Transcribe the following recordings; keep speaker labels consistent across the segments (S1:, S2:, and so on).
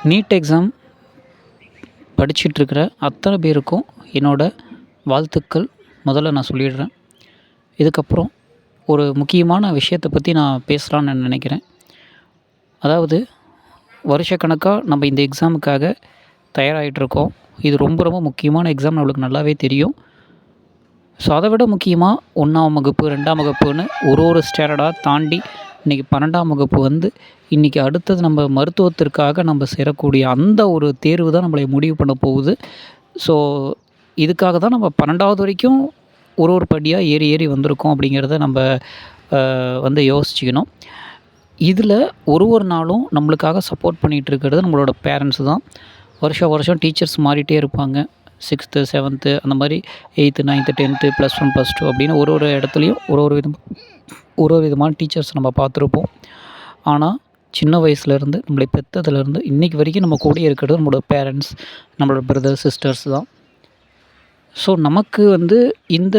S1: NEET exam படிச்சிட்ருக்கிற அத்தனை பேருக்கும் என்னோடய வாழ்த்துக்கள் முதல்ல நான் சொல்லிடுறேன். இதுக்கப்புறம் ஒரு முக்கியமான விஷயத்தை பற்றி நான் பேசலான்னு நான் நினைக்கிறேன். அதாவது வருஷக்கணக்காக நம்ம இந்த எக்ஸாமுக்காக தயாராகிட்ருக்கோம். இது ரொம்ப ரொம்ப முக்கியமான எக்ஸாம், நம்மளுக்கு நல்லாவே தெரியும். ஸோ அதை விட முக்கியமாக 1ஆம் வகுப்பு 2ஆம் வகுப்புன்னு ஒரு ஸ்டாண்டர்டாக தாண்டி இன்றைக்கி 12ஆம் வகுப்பு வந்து இன்றைக்கி அடுத்தது நம்ம மருத்துவத்திற்காக நம்ம சேரக்கூடிய அந்த ஒரு தேர்வு தான் நம்மளை முடிவு பண்ண போகுது. ஸோ இதுக்காக தான் நம்ம 12வது வரைக்கும் ஒரு படியாக ஏறி ஏறி வந்திருக்கோம் அப்படிங்கிறத நம்ம வந்து யோசிச்சுக்கணும். இதில் ஒரு நாளும் நம்மளுக்காக சப்போர்ட் பண்ணிகிட்ருக்கிறது நம்மளோட பேரண்ட்ஸு தான். வருஷம் டீச்சர்ஸ் மாறிட்டே இருப்பாங்க. 6th 7th அந்த மாதிரி 8th 9th 10th +1 +2 அப்படின்னு ஒரு இடத்துலையும் ஒரு விதமான டீச்சர்ஸ் நம்ம பார்த்துருப்போம். ஆனால் சின்ன வயசுலேருந்து நம்மளை பெற்றதுலேருந்து இன்றைக்கி வரைக்கும் நம்ம கூட இருக்கிறது நம்மளோட பேரண்ட்ஸ், நம்மளோட பிரதர்ஸ் சிஸ்டர்ஸ் தான். ஸோ நமக்கு வந்து இந்த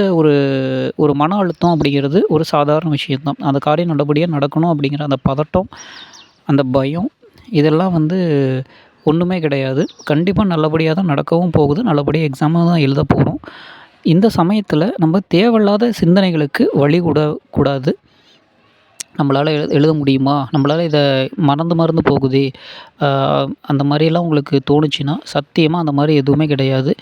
S1: ஒரு மன அழுத்தம் அப்படிங்கிறது ஒரு சாதாரண விஷயந்தான். அந்த காரியம் நல்லபடியாக நடக்கணும் அப்படிங்கிற அந்த பதட்டம், அந்த பயம், இதெல்லாம் வந்து ஒன்றுமே கிடையாது. கண்டிப்பாக நல்லபடியாக தான் நடக்கவும் போகுது. நல்லபடியாக எக்ஸாமை தான் எழுத போகிறோம். இந்த சமயத்தில் நம்ம தேவையில்லாத சிந்தனைகளுக்கு வழி விடக்கூடாது. நம்மளால் எழுத முடியுமா? நம்மளால் இதை மறந்து போகுதே, அந்த மாதிரியெல்லாம் உங்களுக்கு தோணுச்சுன்னா சத்தியமாக அந்த மாதிரி எதுவுமே கிடையாது.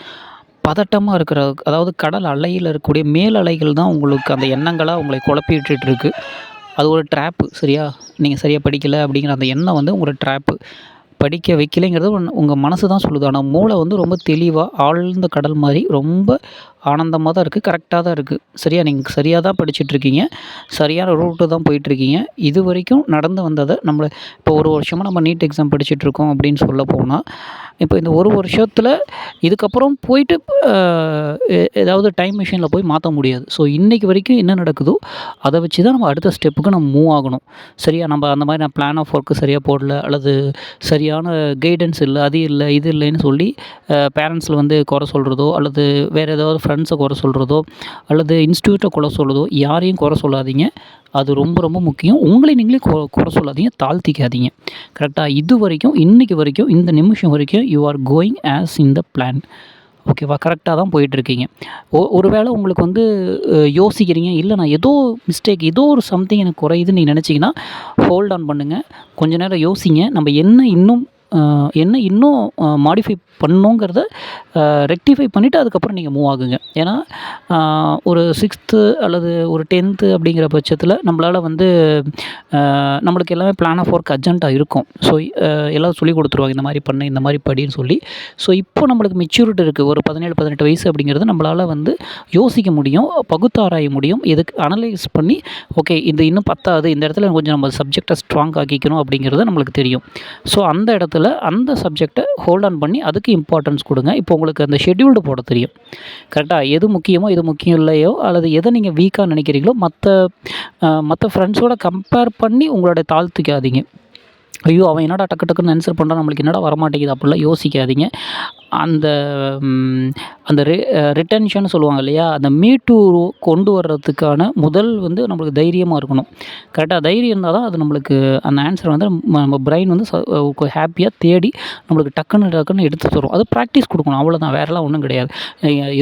S1: பதட்டமாக இருக்கிற, அதாவது கடல் அலையில் இருக்கக்கூடிய மேல் அலைகள் தான் உங்களுக்கு அந்த எண்ணங்களாக உங்களை குழப்பி விட்டுட்டுருக்கு. அது ஒரு ட்ராப்பு. சரியா? நீங்கள் சரியாக படிக்கலை அப்படிங்கிற அந்த எண்ணம் வந்து உங்களோட ட்ராப்பு. படிக்க வைக்கலைங்கிறது உங்கள் மனசு தான் சொல்லுது. ஆனால் மூளை வந்து ரொம்ப தெளிவாக ஆழ்ந்த கடல் மாதிரி ரொம்ப ஆனந்தமாக தான் இருக்குது, கரெக்டாக தான் இருக்குது. சரியா? நீங்கள் சரியாக தான் படிச்சுட்ருக்கீங்க, சரியான ரூட்டு தான் போயிட்டுருக்கீங்க. இது வரைக்கும் நடந்து வந்ததை நம்மளை இப்போ ஒரு வருஷமாக நம்ம நீட் எக்ஸாம் படிச்சுட்ருக்கோம் அப்படின்னு சொல்ல போனால், இப்போ இந்த ஒரு வருஷத்தில் இதுக்கப்புறம் போயிட்டு ஏதாவது டைம் மிஷினில் போய் மாற்ற முடியாது. ஸோ இன்றைக்கி வரைக்கும் என்ன நடக்குதோ அதை வச்சு தான் நம்ம அடுத்த ஸ்டெப்புக்கு நம்ம மூவ் ஆகணும். சரியா? நம்ம அந்த மாதிரி நான் பிளான் ஆஃப் ஒர்க்கு சரியாக போடல, அல்லது சரியான கைடன்ஸ் இல்லை, அது இல்லை, இது இல்லைன்னு சொல்லி பேரண்ட்ஸில் வந்து குறை சொல்கிறதோ, அல்லது வேறு ஏதாவது ஃப்ரெண்ட்ஸை குறை சொல்கிறதோ, அல்லது இன்ஸ்டியூட்டை குறை சொல்கிறதோ, யாரையும் குறை சொல்லாதீங்க. அது ரொம்ப ரொம்ப முக்கியம். உங்களை நீங்களே குறை சொல்லாதீங்க, தாழ்த்திக்காதீங்க. கரெக்டாக? இது வரைக்கும் இன்றைக்கி வரைக்கும் இந்த நிமிஷம் வரைக்கும் you are going as in the plan. ஓகேவா? கரெக்டாக தான் போயிட்டுருக்கீங்க. ஒரு வேளை உங்களுக்கு வந்து யோசிக்கிறீங்க, இல்லை நான் ஏதோ மிஸ்டேக், ஏதோ ஒரு சம்திங் எனக்கு குறையுதுன்னு நீங்கள் நினச்சிங்கன்னா ஹோல்ட் ஆன் பண்ணுங்கள். கொஞ்ச நேரம் யோசிங்க. நம்ம என்ன இன்னும் மாடிஃபை பண்ணணுங்கிறத ரெக்டிஃபை பண்ணிவிட்டு அதுக்கப்புறம் நீங்கள் மூவ் ஆகுங்க. ஏன்னா ஒரு 6th அல்லது ஒரு 10th அப்படிங்கிற பட்சத்தில் நம்மளால் வந்து நம்மளுக்கு எல்லாமே பிளான் ஆஃப் ஒர்க் அர்ஜென்ட்டாக இருக்கும். ஸோ எல்லோரும் சொல்லிக் கொடுத்துருவாங்க, இந்த மாதிரி பண்ணு, இந்த மாதிரி படின்னு சொல்லி. ஸோ இப்போ நம்மளுக்கு மெச்சூரிட்டி இருக்குது. ஒரு 17 18 வயசு அப்படிங்கிறது நம்மளால் வந்து யோசிக்க முடியும், பகுத்தாராய முடியும், இதுக்கு அனலைஸ் பண்ணி ஓகே இது இன்னும் பத்தாது, இந்த இடத்துல கொஞ்சம் நம்ம சப்ஜெக்டை ஸ்ட்ராங் ஆக்கிக்கணும் அப்படிங்கிறது நம்மளுக்கு தெரியும். ஸோ அந்த இடத்துல அந்த சப்ஜெக்டை ஹோல்ட் ஆன் பண்ணி அதுக்கு இம்பார்ட்டன்ஸ் கொடுங்க. இப்போ உங்களுக்கு அந்த ஷெட்யூல்டு போட தெரியும். கரெக்டாக? எது முக்கியமோ எது முக்கியம் இல்லையோ, அல்லது எதை நீங்கள் வீக்காக நினைக்கிறீங்களோ மற்ற ஃப்ரெண்ட்ஸோட கம்பேர் பண்ணி உங்களோட தாழ்த்திக்காதீங்க. ஐயோ அவன் என்னடா டக்கு டக்குன்னு ஆன்சர் பண்ணுறான், நம்மளுக்கு என்னடா வரமாட்டேங்குது அப்படிலாம் யோசிக்காதீங்க. அந்த அந்த ரிட்டென்ஷன் சொல்லுவாங்க இல்லையா, அந்த மீட்டு கொண்டு வர்றதுக்கான முதல் வந்து நம்மளுக்கு தைரியமாக இருக்கணும். கரெக்டாக? தைரியம் இருந்தால் தான் அது நம்மளுக்கு அந்த ஆன்சர் வந்து நம்ம பிரெயின் வந்து ஹாப்பியாக தேடி நம்மளுக்கு டக்குன்னு எடுத்து தரும். அது ப்ராக்டிஸ் கொடுக்கணும், அவ்வளோதான். வேறெல்லாம் ஒன்றும் கிடையாது.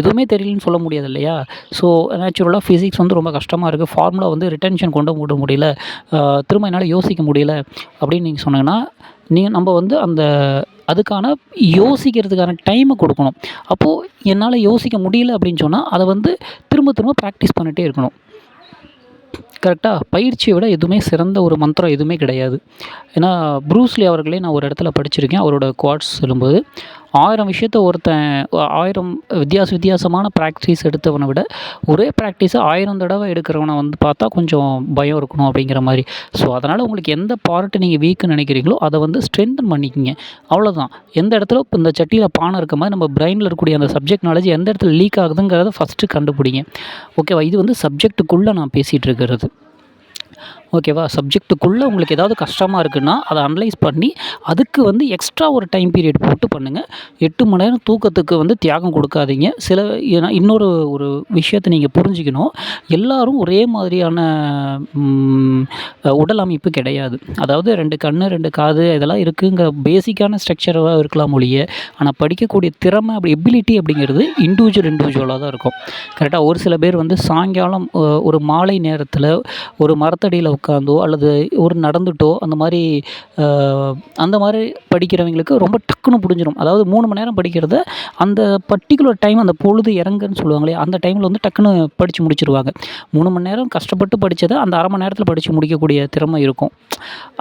S1: எதுவுமே தெரியலன்னு சொல்ல முடியாது இல்லையா? ஸோ நேச்சுரலாக ஃபிசிக்ஸ் வந்து ரொம்ப கஷ்டமாக இருக்குது, ஃபார்முலா வந்து ரிட்டென்ஷன் கொண்டு விட முடியல, திரும்ப என்னால் யோசிக்க முடியல அப்படின்னு நீங்கள் சொன்னீங்கன்னா, நம்ம வந்து அதுக்கான யோசிக்கிறதுக்கான டைமை கொடுக்கணும். அப்போது என்னால் யோசிக்க முடியல அப்படின்னு சொன்னால் அதை வந்து திரும்ப ப்ராக்டிஸ் பண்ணிகிட்டே இருக்கணும். கரெக்டாக? பயிற்சியை விட எதுவுமே சிறந்த ஒரு மந்திரம் எதுவுமே கிடையாது. ஏன்னா ப்ரூஸ்லி அவர்களே நான் ஒரு இடத்துல படிச்சிருக்கேன். அவரோட குவாட்ஸ் சொல்லும்போது 1000 விஷயத்த 1000 வித்தியாசமான ப்ராக்டிஸ் எடுத்தவனை விட ஒரே ப்ராக்டிஸை 1000 தடவை எடுக்கிறவனை வந்து பார்த்தா கொஞ்சம் பயம் இருக்கணும் அப்படிங்கிற மாதிரி. ஸோ அதனால் உங்களுக்கு எந்த பார்ட்டு நீங்கள் வீக்குன்னு நினைக்கிறீங்களோ அதை வந்து ஸ்ட்ரென்தன் பண்ணிக்கிங்க. அவ்வளோதான். எந்த இடத்துல இப்போ இந்த சட்டியில் பானை இருக்க மாதிரி நம்ம பிரெயினில் இருக்கக்கூடிய அந்த சப்ஜெக்ட் நாலேஜ் எந்த இடத்துல லீக் ஆகுதுங்கிறத ஃபஸ்ட்டு கண்டுபிடிங்க. ஓகேவா? இது வந்து சப்ஜெக்ட்டுக்குள்ளே நான் பேசிகிட்டு இருக்கிறது. ஓகேவா? சப்ஜெக்ட்டுக்குள்ளே உங்களுக்கு ஏதாவது கஷ்டமா இருக்குன்னா, அத அனலைஸ் பண்ணி, அதுக்கு வந்து எக்ஸ்ட்ரா ஒரு டைம் பீரியட் போட்டு பண்ணுங்க. 8 மணி நேரம் தூக்கத்துக்கு வந்து தியாகம் குடுக்காதீங்க. ஏன்னா இன்னொரு ஒரு விஷயத்த நீங்க புரிஞ்சுக்கணும். எல்லாரும் ஒரே மாதிரியான ம் உடல் அமைப்பு கிடையாது. அதாவது 2 கண்ணு, 2 காது இதெல்லாம் இருக்குங்கிற பேசிக்கான ஸ்ட்ரக்சரா இருக்கலாம் ஒழிய, ஆனா படிக்கக்கூடிய திறமை எபிலிட்டி அப்படிங்கிறது இண்டிவிஜுவலா தான் இருக்கும். கரெக்ட்டா? ஒரு சில பேர் வந்து சாயங்காலம் ஒரு மாலை நேரத்தில ஒரு மரத்தடியில உட்காந்தோ, அல்லது ஒரு நடந்துட்டோ அ அந்த மாரி படிக்கிறவங்களுக்கு ரொம்ப டக்குனு புரிஞ்சிரும். அதாவது 3 மணி நேரம் படிக்கிறத அந்த பர்ட்டிகுலர் டைம் அந்த பொழுது இறங்குன்னு சொல்லுவாங்க இல்லையா? அந்த டைம்ல வந்து டக்குனு படிச்சு முடிச்சுருவாங்க. 3 மணி நேரம் கஷ்டப்பட்டு படிச்சத அந்த 1/2 மணி நேரத்தில படிச்சு முடிக்கக்கூடிய திறமை இருக்கும்.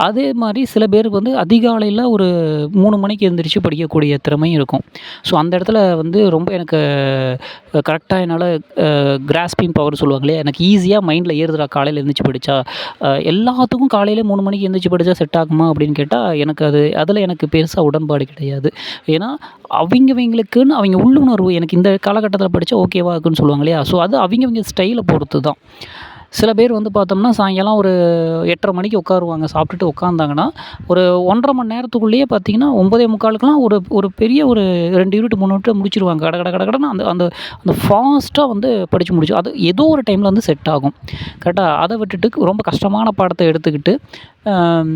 S1: அதே மாரி சில பேருக்கு வந்து அதிகாலையில ஒரு 3 மணிக்கு எந்திரிச்சு படிக்கக்கூடிய திறமையும் இருக்கும். ஸோ அந்த இடத்துல வந்து ரொம்ப எனக்கு கரெக்ட்டா என்னால கிராஸ்பிங் பவர் சொல்லுவாங்க இல்லையா? எனக்கு ஈஸியா மைண்ட்ல ஏறுதுடா காலையில எந்திரிச்சு படிச்சா. எல்லாத்துக்கும் காலையில 3 மணிக்கு எந்திரிச்சு படிச்சா செட் ஆகுமா அப்படின்னு கேட்டா, எனக்கு அதில எனக்கு பெருசா உடன்பாடு கிடையாது. ஏன்னா, அவிங்கவிங்களுக்குன்னு அவிங்க உள்ளுணர்வு எனக்கு இந்த காலகட்டத்தில படிச்சா ஓகேவா இருக்குன்னு சொல்லுவாங்க இல்லையா? ஸோ அது அவிங்கவிங்க ஸ்டைல பொறுத்து தான். சில பேர் வந்து பார்த்தோம்னா, சாயங்காலம் ஒரு 8:30 மணிக்கு உட்காருவாங்க. சாப்பிட்டுட்டு உட்காந்தாங்கன்னா, ஒரு 1 1/2 மணி நேரத்துக்குள்ளேயே பார்த்தீங்கன்னா, 9:45க்குலாம் ஒரு ஒரு பெரிய ஒரு 2 யூனிட் 3 யூனிட்ட முடிச்சுருவாங்க. கட கட கட கடன்னு அந்த அந்த அந்த ஃபாஸ்ட்டா வந்து படிச்சு முடிச்சு அது ஏதோ ஒரு டைம்ல வந்து செட் ஆகும். கரெக்ட்டா? அத விட்டுட்டு ரொம்ப கஷ்டமான பாடத்த எடுத்துக்கிட்டு, அம்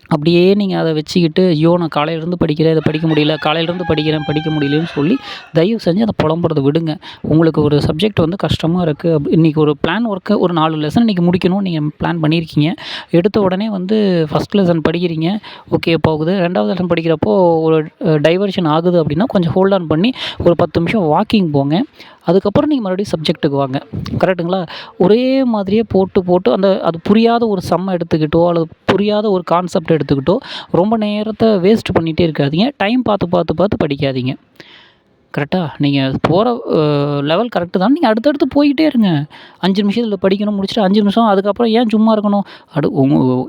S1: அப்படியே நீங்க அத வச்சுக்கிட்டு, ஐயோ! நான் காலையிலேருந்து படிக்கிறேன், இத படிக்க முடியல. காலையிலேருந்து படிக்கிறேன், படிக்க முடியலன்னு சொல்லி, தயவு செஞ்சு அத புலம்புறத விடுங்க. உங்களுக்கு ஒரு சப்ஜெக்ட் வந்து கஷ்டமா இருக்கு. இன்னைக்கு ஒரு பிளான் ஒர்க்கு ஒரு 4 லெசன் இன்னைக்கு முடிக்கணும்னு நீங்க பிளான் பண்ணியிருக்கீங்க. எடுத்த உடனே வந்து ஃபர்ஸ்ட் லெசன் படிக்கிறீங்க. ஓகே போகுது. 2வது லெசன் படிக்கிறப்போ ஒரு டைவர்ஷன் ஆகுது அப்படின்னா, கொஞ்சம் ஹோல்ட் ஆன் பண்ணி ஒரு 10 நிமிஷம் வாக்கிங் போங்க. அதுக்கப்புறம் நீங்க மறுபடியும் சப்ஜெக்ட்டுக்கு வாங்க. கரெக்ட்டுங்களா? ஒரே மாதிரியே போட்டு, போட்டு அது புரியாத ஒரு சம்ம எடுத்துக்கிட்டோ, அல்லது புரியாத ஒரு கான்செப்ட் எடுத்துக்கிட்டோ, ரொம்ப நேரத்த வேஸ்ட் பண்ணிட்டே இருக்காதீங்க. டைம் பார்த்து, பார்த்து, பார்த்து படிக்காதீங்க. கரெக்ட்டா? நீங்க போற லெவல் கரெக்ட்டு தான். நீங்க அடுத்தடுத்து போய்க்கிட்டே இருங்க. 5 நிமிஷத்துல படிக்கணும் முடிச்சுட்டு 5 நிமிஷம் அதுக்கப்புறம் ஏன் சும்மா இருக்கணும்?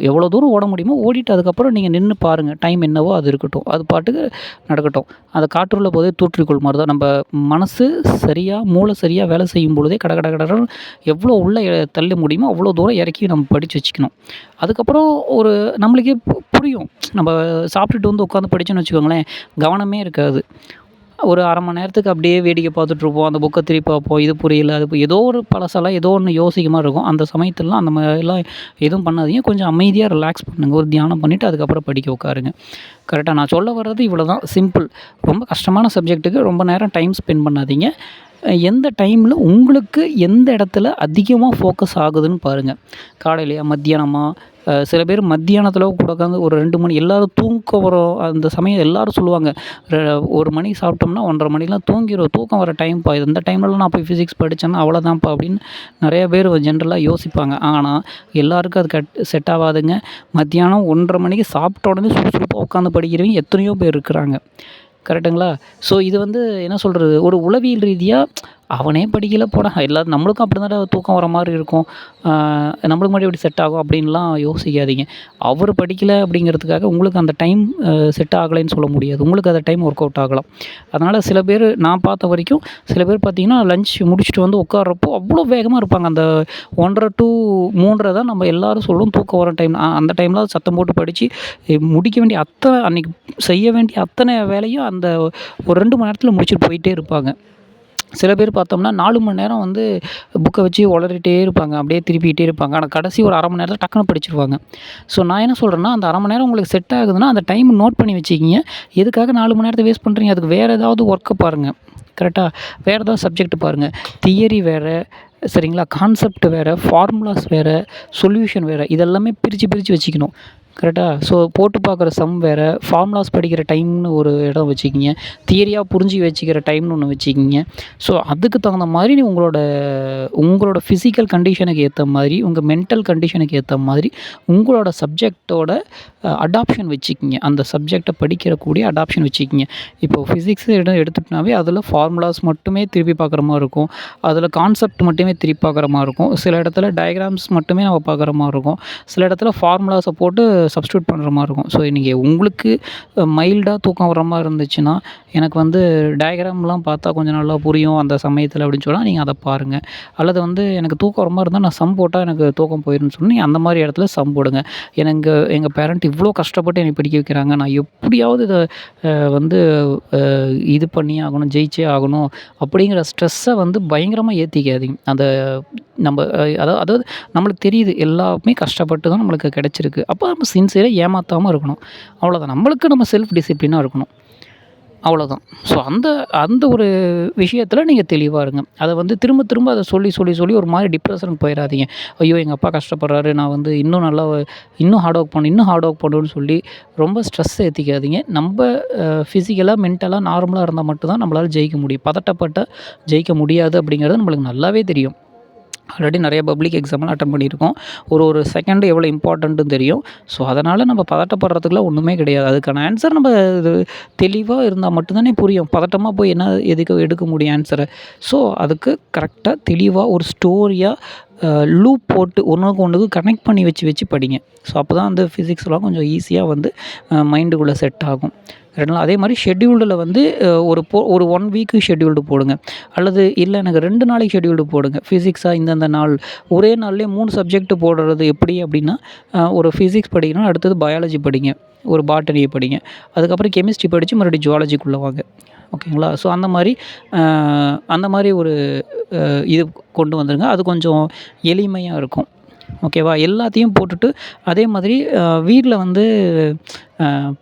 S1: எவ்வளோ தூரம் ஓட முடியுமோ ஓடிட்டு அதுக்கப்புறம் நீங்க நின்னு பாருங்க. டைம் என்னவோ அது இருக்கட்டும். அது பாட்டுக்கு நடக்கட்டும். அந்த காற்றுள்ள போதே தூற்றிக்கொள் மாரி தான். நம்ப மனசு சரியா, மூளை சரியா வேலை செய்யும் பொழுதே கட கட கடன்னு எவ்வளோ உள்ள தள்ள முடியுமோ அவ்வளோ தூரம் இறக்கி நம்ம படிச்சு வச்சுக்கணும். அதுக்கப்புறம் ஒரு நம்மளுக்கே புரியும். நம்ப சாப்பிட்டுட்டு வந்து உட்காந்து படிச்சோம்னு வச்சுக்கோங்களேன், கவனமே இருக்காது. ஒரு 1/2 மணி நேரத்துக்கு அப்படியே வேடிக்கை பார்த்துட்ருப்போம். அந்த புக்க திருப்பி பார்ப்போம். இது புரியல, ஏதோ ஒரு பழசெல்லாம் ஏதோ ஒண்ணு யோசிக்க மாரி இருக்கும். அந்த சமயத்துலலாம் அந்த மாரிலாம் எதுவும் பண்ணாதீங்க. கொஞ்சம் அமைதியா ரிலாக்ஸ் பண்ணுங்க. ஒரு தியானம் பண்ணிட்டு அதுக்கப்புறம் படிக்க உட்காருங்க. கரெக்ட்டா? நான் சொல்ல வர்றது இவ்வளோ தான் சிம்பிள். ரொம்ப கஷ்டமான சப்ஜெக்ட்டுக்கு ரொம்ப நேரம் டைம் ஸ்பெண்ட் பண்ணாதீங்க. எந்த டைம்ல உங்களுக்கு எந்த இடத்துல அதிகமா ஃபோக்கஸ் ஆகுதுன்னு பாருங்க. காலையிலயா? மத்தியானமா? சில பேர் மத்தியானத்தில கூட உட்காந்து ஒரு 2 மணி எல்லாரும் தூக்கம் வரும் அந்த சமயம் எல்லாரும் சொல்லுவாங்க. 1 மணிக்கு சாப்பிட்டோம்னா 1:30 மணிக்கெல்லாம் தூங்கிருவோம். தூக்கம் வர டைம்ப்பா இது. இந்த டைம்லலாம் நான் போய் ஃபிசிக்ஸ் படிச்சேன்னா அவ்வளோதான்ப்பா அப்படின்னு நெறைய பேர் ஜென்ரலா யோசிப்பாங்க. ஆனா, எல்லாருக்கும் அது செட் ஆவாதுங்க. மத்தியானம் 1:30 மணிக்கு சாப்பிட்ட உடனே சுறுசுறுப்பா உட்காந்து படிக்கிறவங்க எத்தனையோ பேர் இருக்கிறாங்க. கரெக்ட்டுங்களா? ஸோ இது வந்து என்ன சொல்றது? ஒரு உளவியல் ரீதியா அவனே படிக்கல போடா! எல்லாரும் நம்மளுக்கும் அப்படி தான்டா தூக்கம் வர மாரி இருக்கும். நம்மளுக்கு மட்டும் எப்படி செட் ஆகும் அப்படின்லாம் யோசிக்காதீங்க. அவரு படிக்கல அப்படிங்கிறதுக்காக உங்களுக்கு அந்த டைம் செட் ஆகலைன்னு சொல்ல முடியாது. உங்களுக்கு அந்த டைம் ஒர்க் அவுட் ஆகலாம். அதனால சில பேரு நான் பார்த்த வரைக்கும் சில பேர் பார்த்தீங்கன்னா, லஞ்ச் முடிச்சுட்டு வந்து உட்கார்றப்போ அவ்வளோ வேகமா இருப்பாங்க. அந்த 1:30 டூ 3:30 தான் நம்ம எல்லாரும் சொல்லுவோம் தூக்கம் வர டைம். அந்த டைம்ல சத்தம் போட்டு படிச்சு முடிக்க வேண்டிய அன்னைக்கு செய்ய வேண்டிய அத்தனை வேலையும் அந்த ஒரு 2 மணி நேரத்தில முடிச்சுட்டு போயிட்டே இருப்பாங்க. சில பேர் பார்த்தோம்னா 4 மணி நேரம் வந்து புக்க வச்சு உளறிட்டே இருப்பாங்க. அப்படியே திருப்பிட்டே இருப்பாங்க. ஆனா கடைசி ஒரு 1/2 மணி நேரத்தில டக்குனு படிச்சுருவாங்க. ஸோ நான் என்ன சொல்றேன்னா, அந்த 1/2 மணி நேரம் உங்களுக்கு செட் ஆகுதுன்னா, அந்த டைம் நோட் பண்ணி வச்சுக்கிங்க. எதுக்காக 4 மணி நேரத்த வேஸ்ட் பண்றீங்க? அதுக்கு வேற ஏதாவது ஒர்க்க பாருங்க. கரெக்ட்டா? வேற ஏதாவது சப்ஜெக்ட் பாருங்க. தியரி வேற, சரிங்களா? கான்செப்ட் வேற, ஃபார்முலாஸ் வேற, சொல்யூஷன் வேற. இதெல்லாமே பிரிச்சு பிரிச்சு வச்சுக்கணும். கரெக்ட்டா? ஸோ போட்டு பார்க்குற சம் வேற, ஃபார்முலாஸ் படிக்கிற டைம்னு ஒரு இடம் வச்சுக்கிங்க. தியரியா புரிஞ்சு வச்சுக்கிற டைம்னு ஒண்ணு வச்சுக்கிங்க. ஸோ அதுக்கு தகுந்த மாரி உங்களோட உங்களோட ஃபிசிக்கல் கண்டிஷனுக்கு ஏத்த மாரி, உங்க மென்டல் கண்டிஷனுக்கு ஏத்த மாதிரி, உங்களோட சப்ஜெக்ட்டோட அடாப்ஷன் வச்சுக்கிங்க. அந்த சப்ஜெக்ட்ட படிக்கிறக்கூடிய அடாப்ஷன் வச்சுக்கிங்க. இப்போ ஃபிசிக்ஸ் எடுத்துட்டோம்னாவே அதில ஃபார்முலாஸ் மட்டுமே திருப்பி பார்க்குற மாரி இருக்கும். அதில கான்செப்ட் மட்டுமே திருப்பி பார்க்குற மாரி இருக்கும். சில இடத்துல டயகிராம்ஸ் மட்டுமே நம்ம பார்க்குற மாரி இருக்கும். சில இடத்துல ஃபார்முலாஸ போட்டு சப்ஸ்டியூட் பண்ணுற மாதிரி இருக்கும். ஸோ நீங்கள் உங்களுக்கு மைல்டாக தூக்கம் வர மாதிரி இருந்துச்சுன்னா, எனக்கு வந்து டயக்ராம்லாம் பார்த்தா கொஞ்சம் நல்லா புரியும் அந்த சமயத்தில் அப்படின்னு சொன்னால் நீங்கள் அதை பாருங்கள். அல்லது வந்து எனக்கு தூக்கம் வர மாதிரி இருந்தால் நான் சம் போட்டால் எனக்கு தூக்கம் போயிரும்னு சொன்னால் நீங்கள் அந்த மாதிரி இடத்துல சம் போடுங்க. எனக்கு எங்கள் பேரண்ட் இவ்வளோ கஷ்டப்பட்டு என்னை படிக்க வைக்கிறாங்க, நான் எப்படியாவது இதை வந்து இது பண்ணியே ஆகணும், ஜெயிச்சே ஆகணும் அப்படிங்கிற ஸ்ட்ரெஸ்ஸை வந்து பயங்கரமாக ஏற்றிக்காதீங்க. அந்த நம்ம அதாவது நம்மளுக்கு தெரியுது எல்லாமே கஷ்டப்பட்டு தான் நம்மளுக்கு கிடச்சிருக்கு. அப்போ நம்ம சின்சியராக ஏமாற்றாமல் இருக்கணும். அவ்வளோதான். நம்மளுக்கு நம்ம செல்ஃப் டிசிப்ளினாக இருக்கணும். அவ்வளோதான். ஸோ அந்த அந்த ஒரு விஷயத்தில் நீங்கள் தெளிவாக இருங்க. அதை வந்து திரும்ப திரும்ப அதை சொல்லி ஒரு மாதிரி டிப்ரெஷனுக்கு போயிடாதீங்க. ஐயோ! எங்கள் அப்பா கஷ்டப்படுறாரு, நான் வந்து இன்னும் நல்லா இன்னும் ஹார்ட் ஒர்க் பண்ணணும்னு சொல்லி ரொம்ப ஸ்ட்ரெஸ் ஏற்றிக்காதீங்க. நம்ம ஃபிசிக்கலாக, மென்டலாக நார்மலாக இருந்தால் மட்டும் தான் நம்மளால ஜெயிக்க முடியும். பதட்டப்பட்டா ஜெயிக்க முடியாது அப்படிங்கிறது நம்மளுக்கு நல்லாவே தெரியும். ஆல்ரெடி நிறைய பப்ளிக் எக்ஸாம்லாம் அட்டெண்ட் பண்ணியிருக்கோம். ஒரு செகண்டு எவ்வளோ இம்பார்ட்டன்ட்டுன்னு தெரியும். ஸோ அதனால் நம்ம பதட்டப்படுறதுக்குலாம் ஒன்றுமே கிடையாது. அதுக்கான ஆன்சர் நம்ம இது தெளிவாக இருந்தால் மட்டும் தானே புரியும். பதட்டமாக போய் என்ன எடுக்க முடியும் ஆன்சரை. ஸோ அதுக்கு கரெக்டாக தெளிவாக ஒரு ஸ்டோரியாக லூப் போட்டு ஒன்றுக்கு கனெக்ட் பண்ணி வச்சு படிங்க. ஸோ அப்போ தான் அந்த ஃபிசிக்ஸ்லாம் கொஞ்சம் ஈஸியாக வந்து மைண்டுக்குள்ளே செட் ஆகும். கரெக்டுங்களா? அதே மாதிரி ஷெட்யூல்டில் வந்து ஒரு 1 வீக்கு ஷெட்யூல்டு போடுங்க. அல்லது இல்லை எனக்கு 2 நாளைக்கு ஷெட்யூல்டு போடுங்க. ஃபிசிக்ஸாக இந்தந்த நாள் ஒரே நாள்லேயே 3 சப்ஜெக்ட் போடுறது எப்படி அப்படின்னா, ஒரு ஃபிசிக்ஸ் படிக்கணும், அடுத்தது பயாலஜி படிங்க, ஒரு பாட்டனியை படிங்க, அதுக்கப்புறம் கெமிஸ்ட்ரி படித்து மறுபடியும் ஜுவாலஜிக்குள்ளே வாங்க. ஓகேங்களா? ஸோ அந்த மாதிரி ஒரு இது கொண்டு வந்துருங்க. அது கொஞ்சம் எளிமையாக இருக்கும். ஓகேவா? எல்லாத்தையும் போட்டுட்டு அதே மாதிரி வீட்டில் வந்து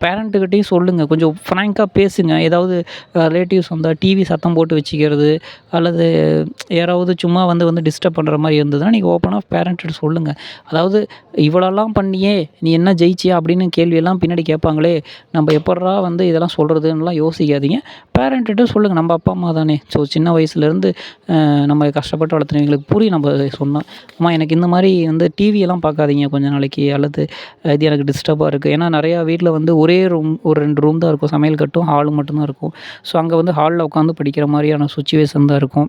S1: பேரண்ட்டுக்கிட்டேயும் சொல்லுங்கள். கொஞ்சம் ஃப்ராங்காக பேசுங்க. ஏதாவது ரிலேட்டிவ்ஸ் வந்தால் டிவி சத்தம் போட்டு வச்சுக்கிறது, அல்லது யாராவது சும்மா வந்து டிஸ்டர்ப் பண்ணுற மாதிரி இருந்ததுன்னா நீங்கள் ஓப்பனாக பேரண்ட்டுகிட்ட சொல்லுங்கள். அதாவது இவ்வளோலாம் பண்ணியே நீ என்ன ஜெயிச்சியா அப்படின்னு கேள்வியெல்லாம் பின்னாடி கேட்பாங்களே, நம்ம எப்புட்றா வந்து இதெல்லாம் சொல்கிறதுன்னுலாம் யோசிக்காதீங்க. பேரண்ட்டுகிட்ட சொல்லுங்கள். நம்ம அப்பா அம்மா தானே. ஸோ சின்ன வயசுலேருந்து நம்ம கஷ்டப்பட்டு வளர்த்துனவங்களுக்கு புரியும் நம்ம சொன்னால். அம்மா எனக்கு இந்த மாதிரி வந்து டிவியெல்லாம் பார்க்காதீங்க கொஞ்ச நாளைக்கு, அல்லது இது எனக்கு டிஸ்டர்பாக இருக்குது. ஏன்னா நிறையா வீட்டில் வந்து ஒரே ரூம், ஒரு 2 ரூம் தான் இருக்கும். சமையல் கட்டும், ஹாலும் மட்டும்தான் இருக்கும். ஸோ அங்கே வந்து ஹாலில் உட்காந்து படிக்கிற மாதிரியான சிச்சுவேஷன் தான் இருக்கும்.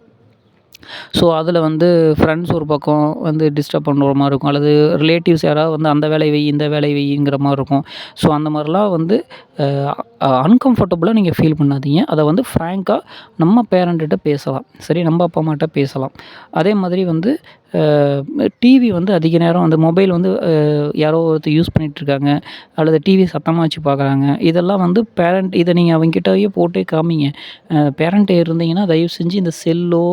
S1: ஸோ அதில் வந்து ஃப்ரெண்ட்ஸ் ஒரு பக்கம் வந்து டிஸ்டர்ப் பண்ணுற மாதிரி இருக்கும், அல்லது ரிலேட்டிவ்ஸ் யாராவது வந்து அந்த வேலையை வை, இந்த வேலையை வைங்கிற மாதிரி இருக்கும். ஸோ அந்த மாதிரிலாம் வந்து அன்கம்ஃபர்டபுளாக நீங்கள் ஃபீல் பண்ணாதீங்க. அதை வந்து ஃப்ராங்காக நம்ம பேரண்ட்டுகிட்ட பேசலாம். சரி, நம்ம அப்பா அம்மாட்ட பேசலாம். அதே மாதிரி வந்து டிவி வந்து அதிக நேரம் அந்த மொபைல் வந்து யாரோ ஒருத்தர் யூஸ் பண்ணிகிட்ருக்காங்க, அல்லது டிவி சத்தமாக வச்சு பார்க்குறாங்க. இதெல்லாம் வந்து இதை நீங்கள் அவங்ககிட்டயே போட்டே காமிங்க. பேரண்ட் இருந்தீங்கன்னா தயவு செஞ்சு இந்த செல்லோ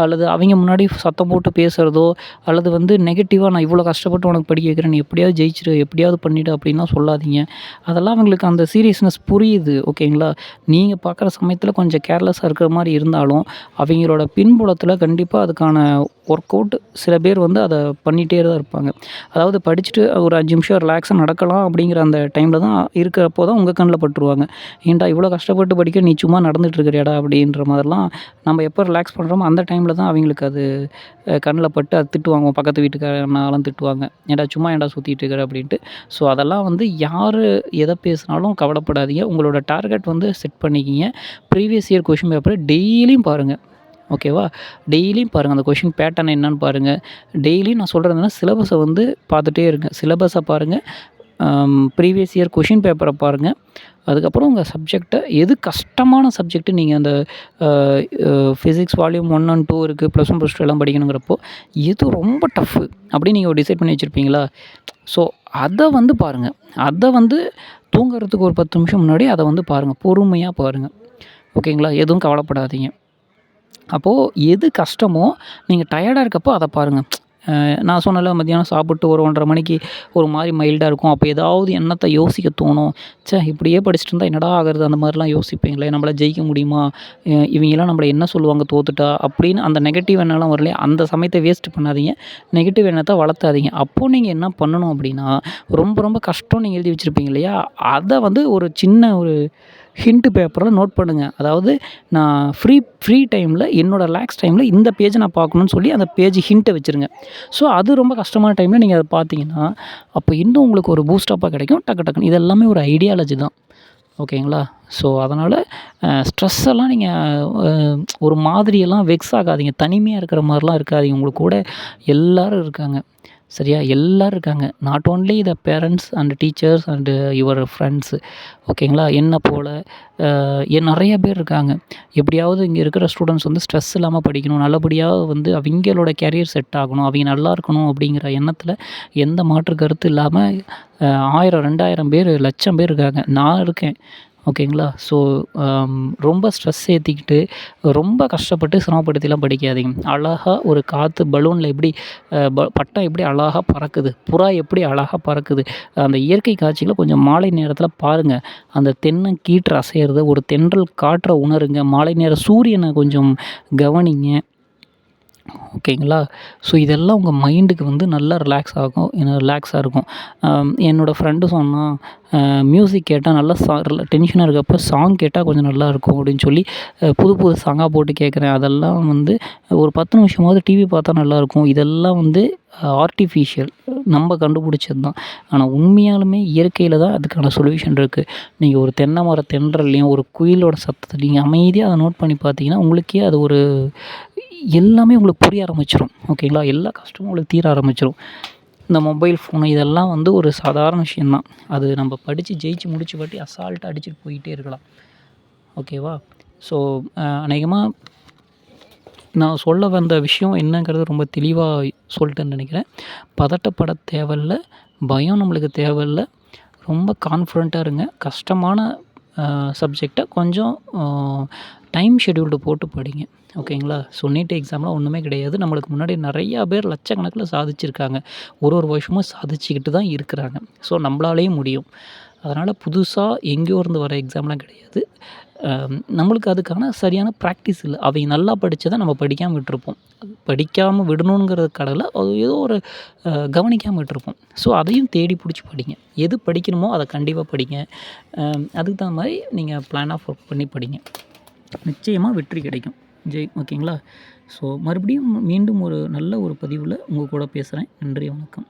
S1: அல்லது அவங்க முன்னாடி சத்தம் போட்டு பேசுகிறதோ, அல்லது வந்து நெகட்டிவாக நான் இவ்வளோ கஷ்டப்பட்டு உனக்கு படிக்க வைக்கிறேன், நீ எப்படியாவது ஜெயிச்சிரு, எப்படியாவது பண்ணிவிடு அப்படின்லாம் சொல்லாதீங்க. அதெல்லாம் அவங்களுக்கு அந்த சீரியஸ்னஸ் புரியுது. ஓகேங்களா? நீங்கள் பார்க்குற சமயத்தில் கொஞ்சம் கேர்லெஸ்ஸாக இருக்கிற மாதிரி இருந்தாலும் அவங்களோட பின்புலத்தில் கண்டிப்பாக அதுக்கான ஒர்க் அவுட் சில பேர் வந்து அதை பண்ணிகிட்டே தான் இருப்பாங்க. அதாவது படிச்சுட்டு ஒரு 5 நிமிஷம் ரிலாக்ஸாக நடக்கலாம் அப்படிங்கிற அந்த டைமில் தான் இருக்கிறப்போ தான் உங்கள் கண்ணில் பட்டுருவாங்க. ஏன்டா இவ்வளோ கஷ்டப்பட்டு படிக்க நீ சும்மா நடந்துகிட்டு இருக்கிறியாடா அப்படின்ற மாதிரிலாம் நம்ம எப்போ ரிலாக்ஸ் பண்ணுறோமோ அந்த டைமில் தான் அவங்களுக்கு அது கண்ணில் பட்டு அது திட்டுவாங்க. பக்கத்து வீட்டுக்காரனாலும் திட்டுவாங்க, ஏன்டா சும்மா ஏன்டா சுற்றிட்டு இருக்கிற அப்படின்ட்டு. ஸோ அதெல்லாம் வந்து யார் எதை பேசினாலும் கவலைப்படாதீங்க. உங்களோட டார்கெட் வந்து செட் பண்ணிக்கிங்க. ப்ரீவியஸ் இயர் கொஷின் பேப்பரை டெய்லியும் பாருங்கள். ஓகேவா? டெய்லியும் பாருங்கள். அந்த கொஷின் பேட்டர்ன் என்னன்னு பாருங்கள். டெய்லியும் நான் சொல்கிறது என்னன்னா, சிலபஸை வந்து பார்த்துட்டே இருங்க. சிலபஸை பாருங்கள், ப்ரீவியஸ் இயர் கொஷின் பேப்பரை பாருங்கள். அதுக்கப்புறம் உங்கள் சப்ஜெக்டை எது கஷ்டமான சப்ஜெக்ட்டு நீங்கள் அந்த ஃபிசிக்ஸ் வால்யூம் 1 and 2 இருக்குது, +1 +2 எல்லாம் படிக்கணுங்கிறப்போ எது ரொம்ப டஃப்பு அப்படின்னு நீங்கள் டிசைட் பண்ணி வச்சுருப்பீங்களா? ஸோ அதை வந்து பாருங்கள். அதை வந்து தூங்குறதுக்கு ஒரு 10 நிமிஷம் முன்னாடி அதை வந்து பாருங்கள். பொறுமையாக பாருங்கள். ஓகேங்களா? எதுவும் கவலைப்படாதீங்க. அப்போது எது கஷ்டமோ நீங்கள் டயர்டாக இருக்கப்போ அதை பாருங்கள். நான் சொன்னேன்ல, மத்தியானம் சாப்பிட்டு ஒரு 1:30 மணிக்கு ஒரு மாதிரி மைல்டாக இருக்கும். அப்போ ஏதாவது எண்ணத்தை யோசிக்க தோணும். இப்படியே படிச்சுட்டு இருந்தால் என்னடா ஆகிறது, அந்த மாதிரிலாம் யோசிப்பீங்களே, நம்மளால் ஜெயிக்க முடியுமா, இவங்கெல்லாம் நம்மளை என்ன சொல்லுவாங்க தோத்துட்டா அப்படின்னு அந்த நெகட்டிவ் எண்ணம்லாம் வரலையே, அந்த சமயத்தை வேஸ்ட் பண்ணாதீங்க. நெகட்டிவ் எண்ணத்தை வளர்த்தாதீங்க. அப்போது நீங்கள் என்ன பண்ணணும் அப்படின்னா, ரொம்ப ரொம்ப கஷ்டம் நீங்கள் எழுதி வச்சுருப்பீங்க இல்லையா, அதை வந்து ஒரு சின்ன ஒரு ஹிண்ட் பேப்பரில் நோட் பண்ணுங்கள். அதாவது நான் ஃப்ரீ டைமில் என்னோடய ரிலாக்ஸ் டைமில் இந்த பேஜை நான் பார்க்கணுன்னு சொல்லி அந்த பேஜ் ஹிண்ட்டை வச்சுருங்க. ஸோ அது ரொம்ப கஷ்டமான டைமில் நீங்கள் அதை பார்த்தீங்கன்னா அப்போ இன்னும் உங்களுக்கு ஒரு பூஸ்டப்பாக கிடைக்கும். டக்குன்னு இது எல்லாமே ஒரு ஐடியாலஜி தான். ஓகேங்களா? ஸோ அதனால் ஸ்ட்ரெஸ் எல்லாம் நீங்கள் ஒரு மாதிரியெல்லாம் வெக்ஸ் ஆகாதீங்க. தனிமையாக இருக்கிற மாதிரிலாம் இருக்காதீங்க. உங்களுக்கு கூட எல்லோரும் இருக்காங்க. சரியா? எல்லாரும் இருக்காங்க. Not only the parents and teachers and your friends. ஓகேங்களா? என்ன போல நெறைய பேர் இருக்காங்க. எப்படியாவது இங்கே இருக்கிற ஸ்டூடெண்ட்ஸ் வந்து ஸ்ட்ரெஸ் இல்லாம படிக்கணும். நல்லபடியா வந்து அவிங்களோட கேரியர் செட் ஆகணும். அவிங்க நல்லா இருக்கணும் அப்படிங்கிற எண்ணத்தில எந்த மாற்று கருத்து இல்லாம 1000, 2000 பேர், லட்சம் பேர் இருக்காங்க. நான் இருக்கேன். ஓகேங்களா? ஸோ ரொம்ப ஸ்ட்ரெஸ் ஏத்திக்கிட்டு, ரொம்ப கஷ்டப்பட்டு சிரமப்படுத்திலாம் படிக்காதீங்க. அழகா ஒரு காத்து பலூன்ல எப்படி பட்டம் எப்படி அழகா பறக்குது, புறா எப்படி அழகா பறக்குது, அந்த இயற்கை காட்சிகள கொஞ்சம் மாலை நேரத்தில பாருங்க. அந்த தென்னங்கீற்று அசையிறத, ஒரு தென்றல் காற்ற உணருங்க. மாலை நேர சூரியன கொஞ்சம் கவனிங்க. ஓகேங்களா? ஸோ இதெல்லாம் உங்கள் மைண்டுக்கு வந்து நல்லா ரிலாக்ஸாக இருக்கும். என்னோடய ஃப்ரெண்டு சொன்னான், மியூசிக் கேட்டால் நல்லா டென்ஷனாக இருக்கப்போ சாங் கேட்டால் கொஞ்சம் நல்லாயிருக்கும் அப்படின்னு சொல்லி புது புது சாங்காக போட்டு கேட்குறேன். அதெல்லாம் வந்து ஒரு 10 நிமிஷமாவது டிவி பார்த்தா நல்லாயிருக்கும். இதெல்லாம் வந்து ஆர்ட்டிஃபிஷியல், நம்ம கண்டுபிடிச்சது தான். ஆனால் உண்மையாலுமே இயற்கையில் தான் அதுக்கான சொல்யூஷன் இருக்குது. நீங்கள் ஒரு தென்னை மர தென்றல்லையும், ஒரு குயிலோட சத்தத்துலையும் அமைதியாக அதை நோட் பண்ணி பார்த்தீங்கன்னா, உங்களுக்கே அது ஒரு எல்லாமே உங்களுக்கு புரிய ஆரம்பிச்சிரும். ஓகேங்களா? எல்லா கஷ்டமும் உங்களுக்கு தீர ஆரம்பிச்சிரும். இந்த மொபைல் ஃபோனு இதெல்லாம் வந்து ஒரு சாதாரண விஷயம் தான். அது நம்ம படித்து ஜெயிச்சு முடிச்ச வாட்டி அசால்ட்டாக அடிச்சுட்டு போயிட்டே இருக்கலாம். ஓகேவா? ஸோ அநேகமா நான் சொல்ல வந்த விஷயம் என்னங்கிறது ரொம்ப தெளிவா சொல்லிட்டேன்னு நினைக்கிறேன். பதட்டப்பட தேவையில்ல. பயம் நம்மளுக்கு தேவையில்ல. ரொம்ப கான்ஃபிடென்ட்டா இருங்க. கஷ்டமான சப்ஜெக்டை கொஞ்சம் டைம் ஷெட்யூல்டு போட்டு படிங்க. ஓகேங்களா? ஸோ நீட் எக்ஸாம்லாம் ஒன்றுமே கிடையாது. நம்மளுக்கு முன்னாடி நிறையா பேர் லட்சக்கணக்கில சாதிச்சிருக்காங்க. ஒரு வருஷமும் சாதிச்சுக்கிட்டு தான் இருக்கிறாங்க. ஸோ நம்மளாலேயும் முடியும். அதனால் புதுசா எங்கேயோ இருந்து வர எக்ஸாம்லாம் கிடையாது. நம்மளுக்கு அதுக்கான சரியான ப்ராக்டிஸ் இல்ல. அவைங்க நல்லா படிச்சத நம்ம படிக்காம விட்டுருப்போம். படிக்காம விடணுங்கிறது கடல அது ஏதோ ஒரு கவனிக்காம விட்டுருப்போம். ஸோ அதையும் தேடி புடிச்சு படிங்க. எது படிக்கணுமோ அத கண்டிப்பா படிங்க. அதுக்கு தகுந்த மாரி நீங்க பிளான் ஆஃப் ஒர்க் பண்ணி படிங்க. நிச்சயமா வெற்றி கிடைக்கும். ஓகேங்களா? ஸோ மறுபடியும் மீண்டும் ஒரு நல்ல ஒரு பதிவுல உங்க கூட பேசுறேன். நன்றி, வணக்கம்.